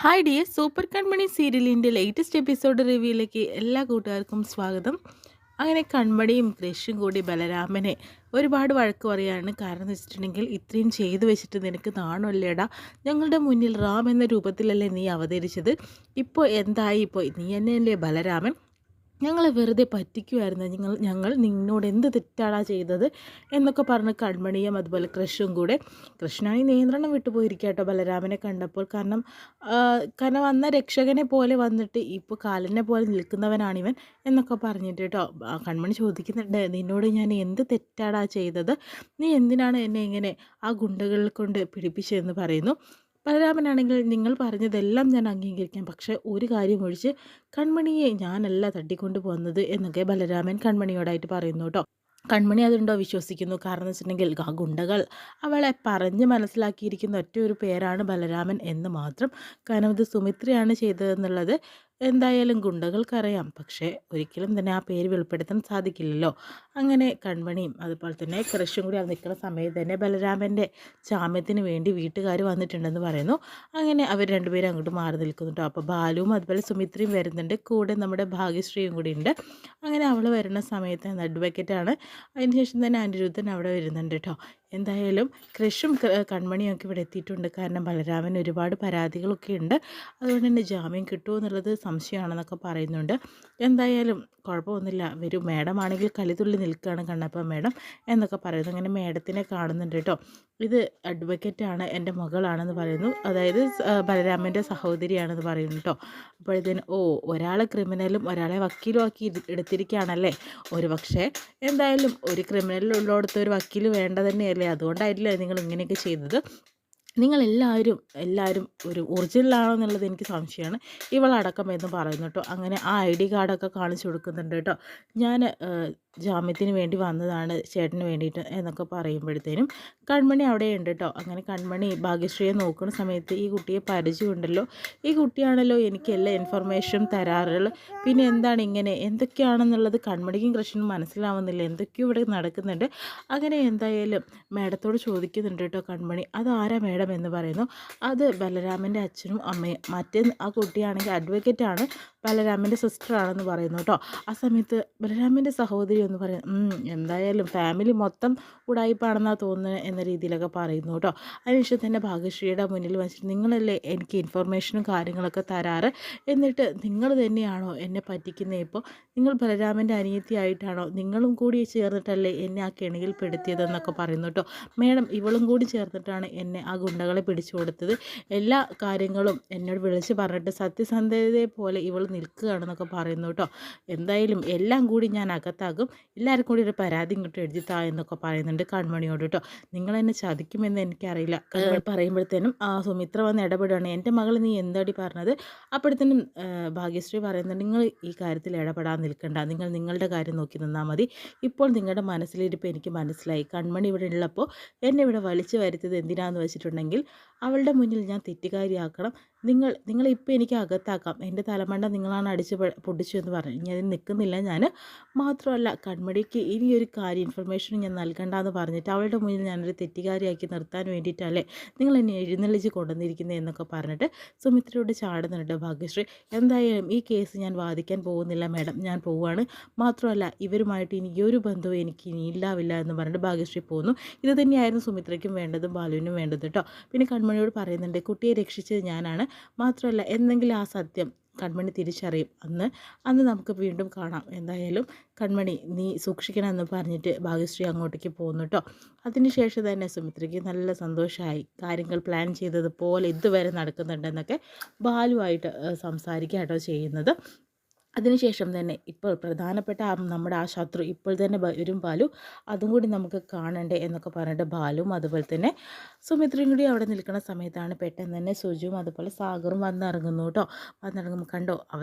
Hi dear super കൺമണി സീരിയലിൻ്റെ latest episode റിവ്യൂയിലേക്ക് എല്ലാ കൂട്ടുകാർക്കും സ്വാഗതം. അങ്ങനെ കൺമണിയും കൃഷും കൂടി ബലരാമനെ ഒരുപാട് വഴക്ക് പറയാണ്. കാരണം എന്ന് വെച്ചിട്ടുണ്ടെങ്കിൽ, ഇത്രയും ചെയ്തു വെച്ചിട്ട് നിനക്ക് നാണമല്ലേടാ? ഞങ്ങളുടെ മുന്നിൽ റാം എന്ന രൂപത്തിലല്ലേ നീ അവതരിച്ചത്? ഇപ്പോൾ എന്തായി? ഇപ്പോൾ നീ തന്നെയല്ലേ ബലരാമൻ? ഞങ്ങളെ വെറുതെ പറ്റിക്കുമായിരുന്നു. ഞങ്ങൾ നിന്നോട് എന്ത് തെറ്റാടാ ചെയ്തത് എന്നൊക്കെ പറഞ്ഞ് കൺമണിയും അതുപോലെ കൃഷും കൂടെ, കൃഷ്ണായി നിയന്ത്രണം വിട്ടുപോയിരിക്കുക കേട്ടോ ബലരാമനെ കണ്ടപ്പോൾ. കാരണം വന്ന രക്ഷകനെ പോലെ വന്നിട്ട് ഇപ്പോൾ കാലനെ പോലെ നിൽക്കുന്നവനാണിവൻ എന്നൊക്കെ പറഞ്ഞിട്ട് കേട്ടോ. കൺമണി ചോദിക്കുന്നുണ്ട്, നിന്നോട് ഞാൻ എന്ത് തെറ്റാടാ ചെയ്തത്? നീ എന്തിനാണ് എന്നെ ഇങ്ങനെ ആ ഗുണ്ടകളിൽ കൊണ്ട് പിടിപ്പിച്ചതെന്ന് പറയുന്നു. ബലരാമനാണെങ്കിൽ, നിങ്ങൾ പറഞ്ഞതെല്ലാം ഞാൻ അംഗീകരിക്കാം, പക്ഷേ ഒരു കാര്യം ഒഴിച്ച് കൺമണിയെ ഞാനല്ല തട്ടിക്കൊണ്ട് പോകുന്നത് എന്നൊക്കെ ബലരാമൻ കൺമണിയോടായിട്ട് പറയുന്നു കേട്ടോ. കൺമണി അതുണ്ടോ വിശ്വസിക്കുന്നു. കാരണം എന്ന് വെച്ചിട്ടുണ്ടെങ്കിൽ, ആ ഗുണ്ടകൾ അവളെ പറഞ്ഞ് മനസ്സിലാക്കിയിരിക്കുന്ന ഒറ്റ ഒരു പേരാണ് ബലരാമൻ എന്ന് മാത്രം. കാരണം ഇത് സുമിത്രയാണ് ചെയ്തതെന്നുള്ളത് എന്തായാലും ഗുണ്ടകൾക്കറിയാം, പക്ഷേ ഒരിക്കലും തന്നെ ആ പേര് വെളിപ്പെടുത്താൻ സാധിക്കില്ലല്ലോ. അങ്ങനെ കൺമണിയും അതുപോലെ തന്നെ കൃഷും കൂടി അവിടെ നിൽക്കുന്ന സമയത്ത് തന്നെ ബലരാമൻ്റെ ജാമ്യത്തിന് വേണ്ടി വീട്ടുകാർ വന്നിട്ടുണ്ടെന്ന് പറയുന്നു. അങ്ങനെ അവർ രണ്ടുപേരും അങ്ങോട്ട് മാറി നിൽക്കുന്നുണ്ടോ. അപ്പോൾ ബാലുവും അതുപോലെ സുമിത്രയും വരുന്നുണ്ട്, കൂടെ നമ്മുടെ ഭാഗ്യശ്രീയും കൂടി ഉണ്ട്. അങ്ങനെ അവൾ വരുന്ന സമയത്ത് അഡ്വക്കേറ്റാണ്. അതിനുശേഷം തന്നെ അനിരുദ്ധൻ അവിടെ വരുന്നുണ്ട് കേട്ടോ. എന്തായാലും കൃഷും കൺമണിയൊക്കെ ഇവിടെ എത്തിയിട്ടുണ്ട്. കാരണം ബലരാമൻ ഒരുപാട് പരാതികളൊക്കെ ഉണ്ട്, അതുകൊണ്ട് തന്നെ ജാമ്യം കിട്ടുമോ എന്നുള്ളത് സംശയമാണെന്നൊക്കെ പറയുന്നുണ്ട്. എന്തായാലും കുഴപ്പമൊന്നുമില്ല, വരും, മേഡമാണെങ്കിൽ കലിതുള്ളി നിൽക്കുകയാണ് കണ്ണപ്പ മേഡം എന്നൊക്കെ പറയുന്നു. അങ്ങനെ മേഡത്തിനെ കാണുന്നുണ്ട് കേട്ടോ. ഇത് അഡ്വക്കേറ്റാണ്, എൻ്റെ മകളാണെന്ന് പറയുന്നു. അതായത് ബലരാമൻ്റെ സഹോദരിയാണെന്ന് പറയുന്നു കേട്ടോ. അപ്പോഴത്തേന് ഒരാളെ ക്രിമിനലും ഒരാളെ വക്കീലും ആക്കി എടുത്തിരിക്കുകയാണല്ലേ. ഒരു പക്ഷേ എന്തായാലും ഒരു ക്രിമിനലുള്ളിടത്ത് ഒരു വക്കീൽ വേണ്ട തന്നെയല്ലേ, അതുകൊണ്ടായിട്ടില്ലേ നിങ്ങൾ ഇങ്ങനെയൊക്കെ ചെയ്തത്. എല്ലാവരും ഒരു ഒറിജിനലാണോ എന്നുള്ളത് എനിക്ക് സംശയമാണ്, ഇവളടക്കം എന്ന് പറയുന്നു കേട്ടോ. അങ്ങനെ ആ ID കാർഡൊക്കെ കാണിച്ചു കൊടുക്കുന്നുണ്ട് കേട്ടോ. ഞാൻ ജാമ്യത്തിന് വേണ്ടി വന്നതാണ് ചേട്ടന് വേണ്ടിയിട്ട് എന്നൊക്കെ പറയുമ്പോഴത്തേനും കൺമണി അവിടെ ഉണ്ട് കേട്ടോ. അങ്ങനെ കൺമണി ഭാഗ്യശ്രീയെ നോക്കുന്ന സമയത്ത്, ഈ കുട്ടിയെ പരിചയമുണ്ടല്ലോ, ഈ കുട്ടിയാണല്ലോ എനിക്ക് എല്ലാ ഇൻഫർമേഷനും തരാറുള്ളത്, പിന്നെ എന്താണ് ഇങ്ങനെ എന്തൊക്കെയാണെന്നുള്ളത് കൺമണിക്കും കൃഷ്ണനും മനസ്സിലാവുന്നില്ല, എന്തൊക്കെയോ ഇവിടെ നടക്കുന്നുണ്ട്. അങ്ങനെ എന്തായാലും മേഡത്തോട് ചോദിക്കുന്നുണ്ട് കേട്ടോ കൺമണി, അതാരാ മേഡം എന്ന് പറയുന്നു. അത് ബലരാമൻ്റെ അച്ഛനും അമ്മയും, മറ്റേ ആ കുട്ടിയാണെങ്കിൽ അഡ്വക്കേറ്റാണ്, ബലരാമൻ്റെ സിസ്റ്ററാണെന്ന് പറയുന്നു കേട്ടോ. ആ സമയത്ത് ബലരാമൻ്റെ സഹോദരി എന്ന് പറയും, എന്തായാലും ഫാമിലി മൊത്തം ഉടായിപ്പാണെന്നാണ് തോന്നുന്നത് എന്ന രീതിയിലൊക്കെ പറയുന്നു കേട്ടോ. അതിനുശേഷം തന്നെ ഭാഗ്യശ്രീയുടെ മുന്നിൽ വെച്ചിട്ട്, നിങ്ങളല്ലേ എനിക്ക് ഇൻഫർമേഷനും കാര്യങ്ങളൊക്കെ തരാറ്, എന്നിട്ട് നിങ്ങൾ തന്നെയാണോ എന്നെ പറ്റിക്കുന്നത്? ഇപ്പോൾ നിങ്ങൾ ബലരാമൻ്റെ അനിയത്തിയായിട്ടാണോ? നിങ്ങളും കൂടി ചേർന്നിട്ടല്ലേ എന്നെ ആ കെണിയിൽ പെടുത്തിയതെന്നൊക്കെ പറയുന്നു കേട്ടോ. മേഡം, ഇവളും കൂടി ചേർന്നിട്ടാണ് എന്നെ ആ ഗുണ്ടകളെ പിടിച്ചു കൊടുത്തത്, എല്ലാ കാര്യങ്ങളും എന്നോട് വിളിച്ച് പറഞ്ഞിട്ട് സത്യസന്ധതയെ പോലെ ഇവൾ നിൽക്കുകയാണെന്നൊക്കെ പറയുന്നു കേട്ടോ. എന്തായാലും എല്ലാം കൂടി ഞാൻ അകത്താകും, എല്ലാവരും കൂടി ഒരു പരാതി ഇങ്ങോട്ട് എഴുതിത്താ എന്നൊക്കെ പറയുന്നുണ്ട് കൺമണിയോട് കേട്ടോ. നിങ്ങൾ എന്നെ ചതിക്കുമെന്ന് എനിക്കറിയില്ല പറയുമ്പോഴത്തേനും സുമിത്ര വന്ന് ഇടപെടുകയാണ്. എൻ്റെ മകൾ നീ എന്താടി പറഞ്ഞത്? അപ്പോഴത്തേനും ഭാഗ്യശ്രീ പറയുന്നുണ്ട്, നിങ്ങൾ ഈ കാര്യത്തിൽ ഇടപെടാൻ നിൽക്കണ്ട, നിങ്ങൾ നിങ്ങളുടെ കാര്യം നോക്കി നിന്നാൽ മതി. ഇപ്പോൾ നിങ്ങളുടെ മനസ്സിലിരിപ്പ് എനിക്ക് മനസ്സിലായി. കൺമണി ഇവിടെ ഉള്ളപ്പോൾ എന്നെ ഇവിടെ വലിച്ചു വരുത്തിയത് എന്തിനാന്ന് വെച്ചിട്ടുണ്ടെങ്കിൽ, അവളുടെ മുന്നിൽ ഞാൻ തെറ്റുകാരിയാക്കണം. നിങ്ങളിപ്പോൾ എനിക്ക് അകത്താക്കാം, എൻ്റെ തലമണ്ട നിങ്ങളാണ് അടിച്ച് പൊടിച്ചു എന്ന് പറഞ്ഞു. ഇനി അതിന് നിൽക്കുന്നില്ല ഞാൻ. മാത്രമല്ല കൺമണിക്ക് ഇനിയൊരു കാര്യം ഇൻഫർമേഷൻ ഞാൻ നൽകണ്ടെന്ന് പറഞ്ഞിട്ട് അവളുടെ മുന്നിൽ ഞാനൊരു തെറ്റുകാരിയാക്കി നിർത്താൻ വേണ്ടിയിട്ടല്ലേ നിങ്ങൾ എന്നെ എഴുന്നള്ളിച്ച് കൊണ്ടുവന്നിരിക്കുന്നത് എന്നൊക്കെ പറഞ്ഞിട്ട് സുമിത്രയോട് ചാടുന്നുണ്ട് ഭാഗ്യശ്രീ. എന്തായാലും ഈ കേസ് ഞാൻ വാദിക്കാൻ പോകുന്നില്ല മേഡം, ഞാൻ പോവുകയാണ്. മാത്രമല്ല ഇവരുമായിട്ട് ഇനി ഒരു ബന്ധവും എനിക്ക് ഇനി ഇല്ലാവില്ല എന്ന് പറഞ്ഞിട്ട് ഭാഗ്യശ്രീ പോകുന്നു. ഇത് തന്നെയായിരുന്നു സുമിത്രയ്ക്കും വേണ്ടതും ബാലുവിനും വേണ്ടത് കേട്ടോ. പിന്നെ കൺമണിയോട് പറയുന്നുണ്ട്, കുട്ടിയെ രക്ഷിച്ചത് ഞാനാണ്, മാത്രമല്ല എന്തെങ്കിലും ആ സത്യം കൺമണി തിരിച്ചറിയും, അന്ന് നമുക്ക് വീണ്ടും കാണാം. എന്തായാലും കൺമണി നീ സൂക്ഷിക്കണമെന്ന് പറഞ്ഞിട്ട് ഭാഗ്യശ്രീ അങ്ങോട്ടേക്ക് പോകുന്നു കേട്ടോ. അതിനുശേഷം തന്നെ സുമിത്രയ്ക്ക് നല്ല സന്തോഷമായി, കാര്യങ്ങൾ പ്ലാൻ ചെയ്തതുപോലെ ഇതുവരെ നടക്കുന്നുണ്ടെന്നൊക്കെ ബാലുവായിട്ട് സംസാരിക്കുക കേട്ടോ ചെയ്യുന്നത്. അതിനുശേഷം തന്നെ ഇപ്പോൾ പ്രധാനപ്പെട്ട നമ്മുടെ ആ ശത്രു ഇപ്പോൾ തന്നെ വരും ബാലു, അതും കൂടി നമുക്ക് കാണണ്ടേ എന്നൊക്കെ പറഞ്ഞിട്ട് ബാലുവും അതുപോലെ തന്നെ സുമിത്രയും കൂടി അവിടെ നിൽക്കുന്ന സമയത്താണ് പെട്ടെന്ന് തന്നെ സുജുവും അതുപോലെ സാഗറും വന്നിറങ്ങുന്നു കേട്ടോ. വന്നിറങ്ങുമ്പോൾ കണ്ടോ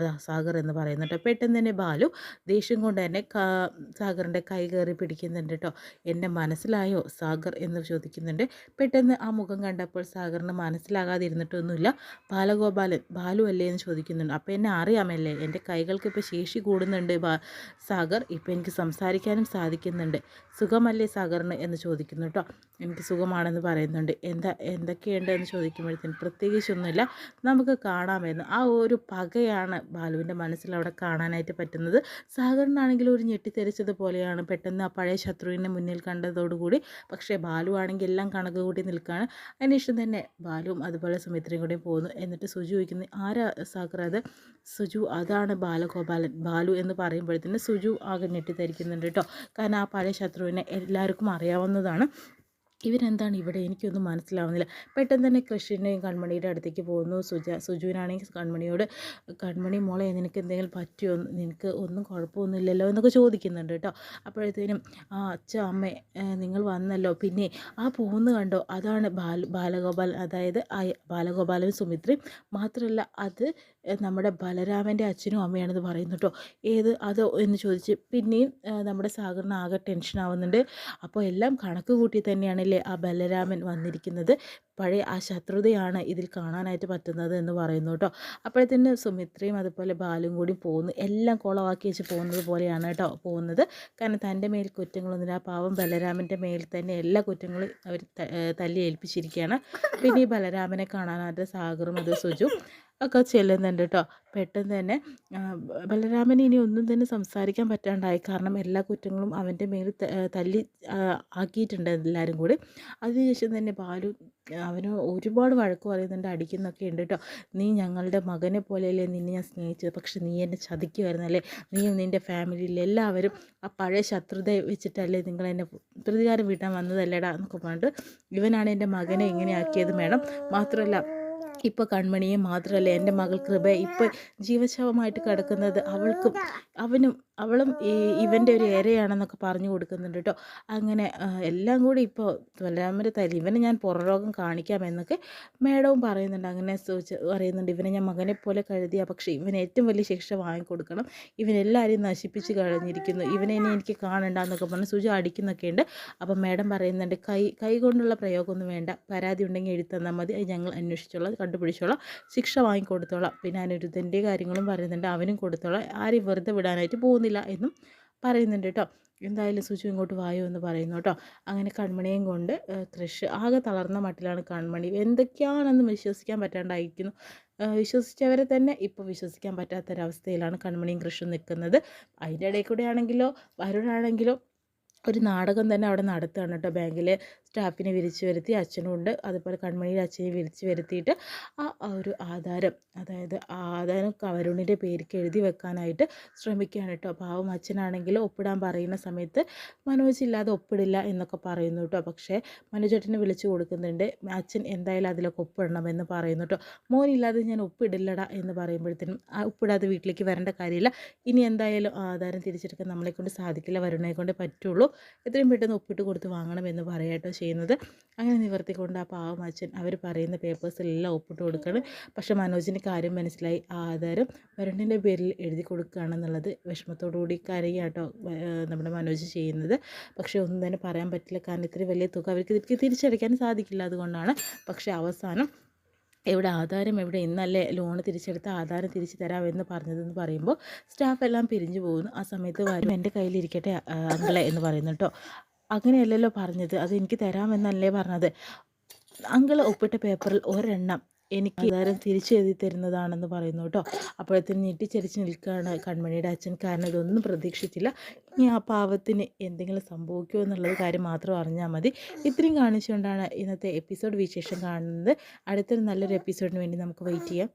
സാഗർ എന്ന് പറയുന്നു കേട്ടോ. പെട്ടെന്ന് തന്നെ ബാലു ദേഷ്യം കൊണ്ട് തന്നെ സാഗറിൻ്റെ കൈ കയറി പിടിക്കുന്നുണ്ട് കേട്ടോ. എന്നെ മനസ്സിലായോ സാഗർ എന്ന് ചോദിക്കുന്നുണ്ട്. പെട്ടെന്ന് ആ മുഖം കണ്ടപ്പോൾ സാഗറിന് മനസ്സിലാകാതിരുന്നിട്ടൊന്നുമില്ല. ബാലഗോപാലൻ ബാലു അല്ലേ എന്ന് ചോദിക്കുന്നുണ്ട്. അപ്പോൾ എന്നെ അറിയാമല്ലേ, എൻ്റെ കൈകൾ ഇപ്പോൾ ശേഷി കൂടുന്നുണ്ട് സാഗർ. ഇപ്പോൾ എനിക്ക് സംസാരിക്കാനും സാധിക്കുന്നുണ്ട്. സുഖമല്ലേ സാഗറിന് എന്ന് ചോദിക്കുന്നു കേട്ടോ. എനിക്ക് സുഖമാണെന്ന് പറയുന്നുണ്ട്. എന്തൊക്കെയുണ്ട് എന്ന് ചോദിക്കുമ്പോഴത്തേന് പ്രത്യേകിച്ചൊന്നുമില്ല, നമുക്ക് കാണാമെന്ന്. ആ ഒരു പകയാണ് ബാലുവിൻ്റെ മനസ്സിൽ അവിടെ കാണാനായിട്ട് പറ്റുന്നത്. സാഗറിനാണെങ്കിൽ ഒരു ഞെട്ടിത്തെറിച്ചതുപോലെയാണ് പെട്ടെന്ന് ആ പഴയ ശത്രുവിനെ മുന്നിൽ കണ്ടതോടുകൂടി. പക്ഷേ ബാലു ആണെങ്കിൽ എല്ലാം കണക്ക് കൂട്ടി നിൽക്കുകയാണ്. അതിനുശേഷം തന്നെ ബാലുവും അതുപോലെ സുമിത്രയും കൂടി പോകുന്നു. എന്നിട്ട് സുജു ചോദിക്കുന്നു, ആരാ സാഗർ അത്? സുജു, അതാണ് ബാലഗോപാലൻ. ബാലു എന്ന് പറയുമ്പോഴത്തേന് സുജു ആകെ ഞെട്ടിത്തരിക്കുന്നുണ്ട് കേട്ടോ. കാരണം ആ പഴയ ശത്രുവിനെ എല്ലാവർക്കും അറിയാവുന്നതാണ്. ഇവരെന്താണ് ഇവിടെ, എനിക്കൊന്നും മനസ്സിലാവുന്നില്ല. പെട്ടെന്ന് തന്നെ കൃഷ്ണൻ്റെയും കൺമണിയുടെ അടുത്തേക്ക് പോകുന്നു. സുജുവിനാണെങ്കിൽ കൺമണിയോട്, കൺമണി മോളെ നിനക്ക് എന്തെങ്കിലും പറ്റിയോ, നിനക്ക് ഒന്നും കുഴപ്പമൊന്നുമില്ലല്ലോ എന്നൊക്കെ ചോദിക്കുന്നുണ്ട് കേട്ടോ. അപ്പോഴത്തേനും അച്ഛ അമ്മേ നിങ്ങൾ വന്നല്ലോ, പിന്നെ ആ പോകുന്നത് കണ്ടോ, അതാണ് ബാലഗോപാലൻ, അതായത് ബാലഗോപാലനും സുമിത്രയും. മാത്രമല്ല അത് നമ്മുടെ ബലരാമൻ്റെ അച്ഛനും അമ്മയാണെന്ന് പറയുന്നു കേട്ടോ. ഏത് അത് എന്ന് ചോദിച്ച് പിന്നെയും നമ്മുടെ സാഗറിന് ആകെ ടെൻഷൻ ആവുന്നുണ്ട്. അപ്പോൾ എല്ലാം കണക്ക് കൂട്ടി തന്നെയാണല്ലേ ആ ബലരാമൻ വന്നിരിക്കുന്നത്, പഴയ ആ ശത്രുതയാണ് ഇതിൽ കാണാനായിട്ട് പറ്റുന്നത് എന്ന് പറയുന്നു കേട്ടോ. അപ്പോഴത്തേന് സുമിത്രയും അതുപോലെ ബാലും കൂടി പോകുന്നു. എല്ലാം കുളമാക്കി വെച്ച് പോകുന്നത് പോലെയാണ് കേട്ടോ പോകുന്നത്. കാരണം തൻ്റെ മേൽ കുറ്റങ്ങളൊന്നുമില്ല, ആ പാവം ബലരാമൻ്റെ മേൽ തന്നെ എല്ലാ കുറ്റങ്ങളും അവർ തല്ലി ഏൽപ്പിച്ചിരിക്കുകയാണ്. പിന്നെ ഈ ബലരാമനെ കാണാനായിട്ട് സാഗറും അത് സുജു ഒക്കെ ചെല്ലുന്നുണ്ട് കേട്ടോ. പെട്ടെന്ന് തന്നെ ബലരാമന് ഇനി ഒന്നും തന്നെ സംസാരിക്കാൻ പറ്റാണ്ടായി. കാരണം എല്ലാ കുറ്റങ്ങളും അവൻ്റെ മേൽ തല്ലി ആക്കിയിട്ടുണ്ട് എല്ലാവരും കൂടി. അതിനുശേഷം തന്നെ ബാലു അവന് ഒരുപാട് വഴക്ക് പറയുന്നുണ്ട്, അടിക്കുന്നൊക്കെ ഉണ്ട് കേട്ടോ. നീ ഞങ്ങളുടെ മകനെ പോലെയല്ലേ നിന്നെ ഞാൻ സ്നേഹിച്ചത്, പക്ഷെ നീ എന്നെ ചതിക്കുമായിരുന്നല്ലേ, നീയും നിൻ്റെ ഫാമിലിയിൽ എല്ലാവരും ആ പഴയ ശത്രുത വെച്ചിട്ടല്ലേ നിങ്ങൾ എന്നെ പ്രതികാരം വീട്ടാൻ വന്നതല്ലേടാ എന്നൊക്കെ പറഞ്ഞിട്ട്, ഇവനാണ് എൻ്റെ മകനെ ഇങ്ങനെ ആക്കിയത് മേഡം. മാത്രമല്ല ഇപ്പോൾ കൺമണിയെ മാത്രമല്ല, എൻ്റെ മകൾ കൃപ ഇപ്പോൾ ജീവശവമായിട്ട് കിടക്കുന്നത്, അവളും ഇവൻ്റെ ഒരു ഇരയാണെന്നൊക്കെ പറഞ്ഞു കൊടുക്കുന്നുണ്ട് കേട്ടോ. അങ്ങനെ എല്ലാം കൂടി ഇപ്പോൾ ബലരാമൻ്റെ തല്ലി ഇവനെ ഞാൻ പുറംലോകം കാണിക്കാമെന്നൊക്കെ മേഡവും പറയുന്നുണ്ട്. അങ്ങനെ പറയുന്നുണ്ട്, ഇവനെ ഞാൻ മകനെ പോലെ കരുതിയ, പക്ഷേ ഇവന് ഏറ്റവും വലിയ ശിക്ഷ വാങ്ങിക്കൊടുക്കണം, ഇവനെല്ലാവരെയും നശിപ്പിച്ച് കഴിഞ്ഞിരിക്കുന്നു, ഇവനെ ഇനി എനിക്ക് കാണണ്ട എന്നൊക്കെ പറഞ്ഞ് സുജ അടിക്കുന്നൊക്കെ ഉണ്ട്. അപ്പം മേഡം പറയുന്നുണ്ട്, കൈ കൊണ്ടുള്ള പ്രയോഗമൊന്നും വേണ്ട, പരാതി ഉണ്ടെങ്കിൽ എഴുതി മതി, അത് ഞങ്ങൾ അന്വേഷിച്ചോളാം, കണ്ടുപിടിച്ചോളാം, ശിക്ഷ വാങ്ങിക്കൊടുത്തോളാം. പിന്നെ അനിരുദ്ധൻ്റെ കാര്യങ്ങളും പറയുന്നുണ്ട്, അവനും കൊടുത്തോളാം, ആരെയും വെറുതെ വിടാനായിട്ട് പോകുന്നില്ല എന്നും പറയുന്നുണ്ട് കേട്ടോ. എന്തായാലും സുജു ഇങ്ങോട്ട് വായോ എന്ന് പറയുന്നു കേട്ടോ. അങ്ങനെ കൺമണിയും കൊണ്ട് കൃഷ് ആകെ തളർന്ന മട്ടിലാണ് കൺമണി. എന്തൊക്കെയാണെന്ന് വിശ്വസിക്കാൻ പറ്റാണ്ടായിരിക്കുന്നു. വിശ്വസിച്ചവരെ തന്നെ ഇപ്പോൾ വിശ്വസിക്കാൻ പറ്റാത്തൊരവസ്ഥയിലാണ് കൺമണിയും കൃഷും നിൽക്കുന്നത്. അതിൻ്റെ ഇടയിൽ കൂടെ ആണെങ്കിലോ വരുണാണെങ്കിലോ ഒരു നാടകം തന്നെ അവിടെ നടത്തുകയാണ് കേട്ടോ. ബാങ്കിലെ സ്റ്റാഫിനെ വിളിച്ചു വരുത്തി, അച്ഛനും ഉണ്ട്, അതുപോലെ കൺമണിയുടെ അച്ഛനെ വിളിച്ചു വരുത്തിയിട്ട് ആ ഒരു ആധാരം, അതായത് ആ ആധാരം വരുണിൻ്റെ പേർക്ക് എഴുതി വെക്കാനായിട്ട് ശ്രമിക്കുകയാണ് കേട്ടോ. പാവം അച്ഛനാണെങ്കിൽ ഒപ്പിടാൻ പറയുന്ന സമയത്ത് മനോജ് ഇല്ലാതെ ഒപ്പിടില്ല എന്നൊക്കെ പറയുന്നു കേട്ടോ. പക്ഷേ മനോജേട്ടനെ വിളിച്ചു കൊടുക്കുന്നുണ്ട്, അച്ഛൻ എന്തായാലും അതിലൊക്കെ ഒപ്പിടണമെന്ന് പറയുന്നു കേട്ടോ. മോനില്ലാതെ ഞാൻ ഒപ്പിടില്ലടാ എന്ന് പറയുമ്പോഴത്തേനും ആ ഒപ്പിടാതെ വീട്ടിലേക്ക് വരേണ്ട കാര്യമില്ല, ഇനി എന്തായാലും ആധാരം തിരിച്ചെടുക്കാൻ നമ്മളെക്കൊണ്ട് സാധിക്കില്ല, വരുണെ കൊണ്ട് പറ്റുള്ളൂ, എത്രയും പെട്ടെന്ന് ഒപ്പിട്ട് കൊടുത്ത് വാങ്ങണമെന്ന് പറയാട്ടോ ചെയ്യുന്നത്. അങ്ങനെ നിവർത്തിക്കൊണ്ട് ആ പാവം അച്ഛൻ അവർ പറയുന്ന പേപ്പേഴ്സിലെല്ലാം ഒപ്പിട്ട് കൊടുക്കണം. പക്ഷെ മനോജിന് കാര്യം മനസ്സിലായി, ആ ആധാരം വരുണിൻ്റെ പേരിൽ എഴുതി കൊടുക്കുകയാണെന്നുള്ളത്. വിഷമത്തോടുകൂടി കരയാട്ടോ നമ്മുടെ മനോജ് ചെയ്യുന്നത്. പക്ഷേ ഒന്നും തന്നെ പറയാൻ പറ്റില്ല, കാരണം ഇത്രയും വലിയ തുക അവർക്ക് തിരിച്ചടയ്ക്കാൻ സാധിക്കില്ല, അതുകൊണ്ടാണ്. പക്ഷേ അവസാനം എവിടെ ആധാരം എവിടെ, ഇന്നല്ലേ ലോണ് തിരിച്ചെടുത്ത ആധാരം തിരിച്ചു തരാമെന്ന് പറഞ്ഞതെന്ന് പറയുമ്പോൾ സ്റ്റാഫ് എല്ലാം പിരിഞ്ഞു പോകുന്നു. ആ സമയത്ത് വരും, എൻ്റെ കയ്യിലിരിക്കട്ടെ അങ്കിളെ എന്ന് പറയുന്നു കേട്ടോ. അങ്ങനെയല്ലല്ലോ പറഞ്ഞത്, അത് എനിക്ക് തരാമെന്നല്ലേ പറഞ്ഞത്. അങ്കിൾ ഒപ്പിട്ട പേപ്പറിൽ ഒരെണ്ണം എനിക്ക് ആധാരം തിരിച്ചു എഴുതി തരുന്നതാണെന്ന് പറയുന്നു കേട്ടോ. അപ്പോഴത്തേന് ഞെട്ടിച്ചരിച്ച് നിൽക്കുകയാണ് കൺമണിയുടെ അച്ഛൻ. കാരണം ഇതൊന്നും പ്രതീക്ഷിച്ചില്ല, ഇനി ആ പാവത്തിന് എന്തെങ്കിലും സംഭവിക്കുമോ എന്നുള്ളത് കാര്യം മാത്രം അറിഞ്ഞാൽ മതി. ഇത്രയും കാണിച്ചുകൊണ്ടാണ് ഇന്നത്തെ എപ്പിസോഡ് വിശേഷം കാണുന്നത്. അടുത്തൊരു നല്ലൊരു എപ്പിസോഡിന് വേണ്ടി നമുക്ക് വെയിറ്റ് ചെയ്യാം.